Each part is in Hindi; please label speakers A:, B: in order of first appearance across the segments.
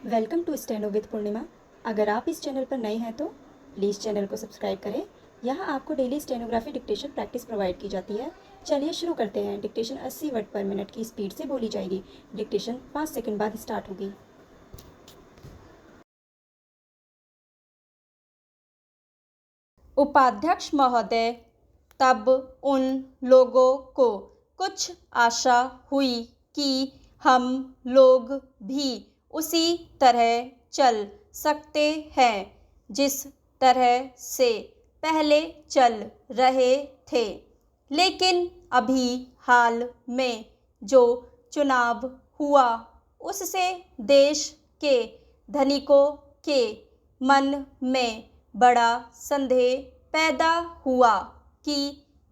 A: वेलकम टू स्टेनो विद पूर्णिमा। अगर आप इस चैनल पर नए हैं तो प्लीज़ चैनल को सब्सक्राइब करें। यहाँ आपको daily stenography dictation practice provide की जाती है। चलिए शुरू करते हैं। डिक्टेशन 80 वर्ड पर मिनट की स्पीड से बोली जाएगी। डिक्टेशन 5 सेकंड बाद स्टार्ट होगी।
B: उपाध्यक्ष महोदय, तब उन लोगों को कुछ आशा हुई कि हम लोग भी उसी तरह चल सकते हैं जिस तरह से पहले चल रहे थे। लेकिन अभी हाल में जो चुनाव हुआ उससे देश के धनिकों के मन में बड़ा संदेह पैदा हुआ कि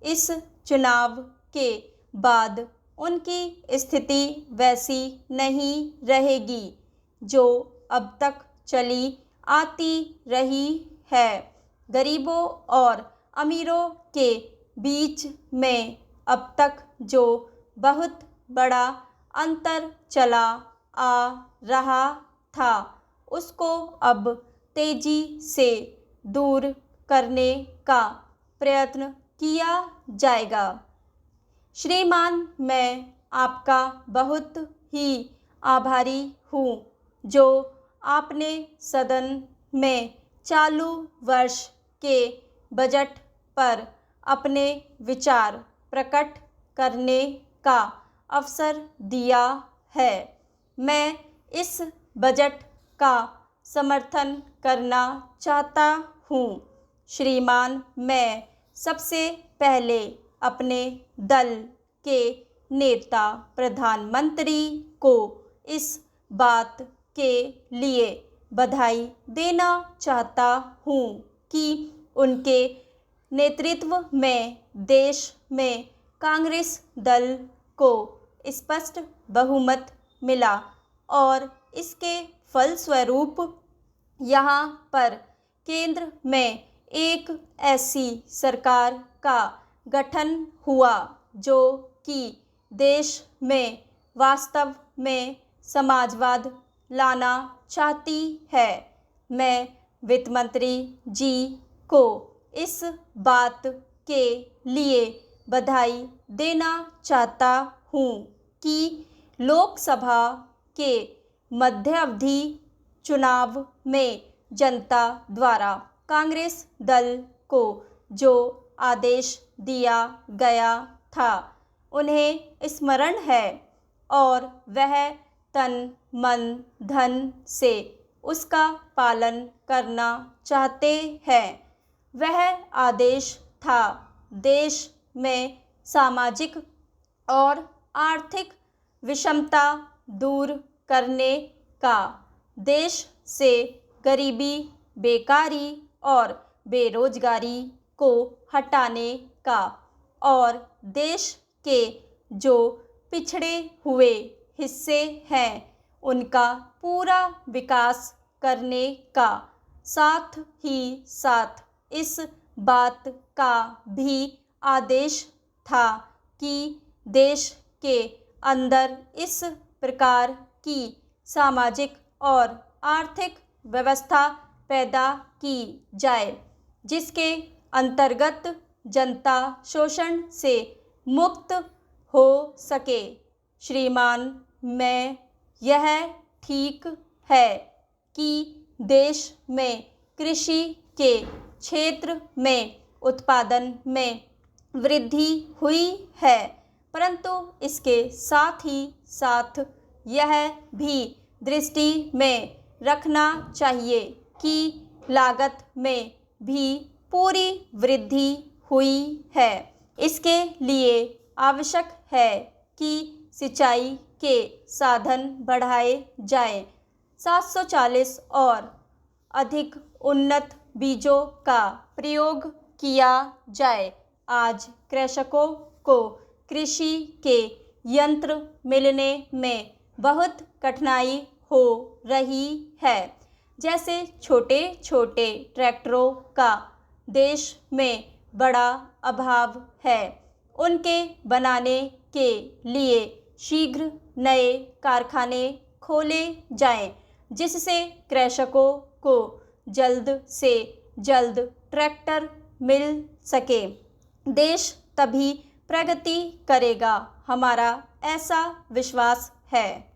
B: इस चुनाव के बाद उनकी स्थिति वैसी नहीं रहेगी जो अब तक चली आती रही है। गरीबों और अमीरों के बीच में अब तक जो बहुत बड़ा अंतर चला आ रहा था उसको अब तेजी से दूर करने का प्रयत्न किया जाएगा। श्रीमान, मैं आपका बहुत ही आभारी हूँ जो आपने सदन में चालू वर्ष के बजट पर अपने विचार प्रकट करने का अवसर दिया है। मैं इस बजट का समर्थन करना चाहता हूँ। श्रीमान, मैं सबसे पहले अपने दल के नेता प्रधानमंत्री को इस बात के लिए बधाई देना चाहता हूँ कि उनके नेतृत्व में देश में कांग्रेस दल को स्पष्ट बहुमत मिला और इसके फलस्वरूप यहाँ पर केंद्र में एक ऐसी सरकार का गठन हुआ जो कि देश में वास्तव में समाजवाद लाना चाहती है। मैं वित्त मंत्री जी को इस बात के लिए बधाई देना चाहता हूँ कि लोकसभा के मध्यावधि चुनाव में जनता द्वारा कांग्रेस दल को जो आदेश दिया गया था उन्हें स्मरण है और वह तन मन धन से उसका पालन करना चाहते हैं। वह आदेश था देश में सामाजिक और आर्थिक विषमता दूर करने का, देश से गरीबी, बेकारी और बेरोजगारी को हटाने का और देश के जो पिछड़े हुए हिस्से हैं उनका पूरा विकास करने का, साथ ही साथ इस बात का भी आदेश था कि देश के अंदर इस प्रकार की सामाजिक और आर्थिक व्यवस्था पैदा की जाए जिसके अंतर्गत जनता शोषण से मुक्त हो सके। श्रीमान, मैं यह ठीक है कि देश में कृषि के क्षेत्र में उत्पादन में वृद्धि हुई है, परंतु इसके साथ ही साथ यह भी दृष्टि में रखना चाहिए कि लागत में भी पूरी वृद्धि हुई है। इसके लिए आवश्यक है कि सिंचाई के साधन बढ़ाए जाएं, 740 और अधिक उन्नत बीजों का प्रयोग किया जाए। आज कृषकों को कृषि के यंत्र मिलने में बहुत कठिनाई हो रही है। जैसे छोटे छोटे ट्रैक्टरों का देश में बड़ा अभाव है। उनके बनाने के लिए शीघ्र नए कारखाने खोले जाएं जिससे कृषकों को जल्द से जल्द ट्रैक्टर मिल सके। देश तभी प्रगति करेगा, हमारा ऐसा विश्वास है।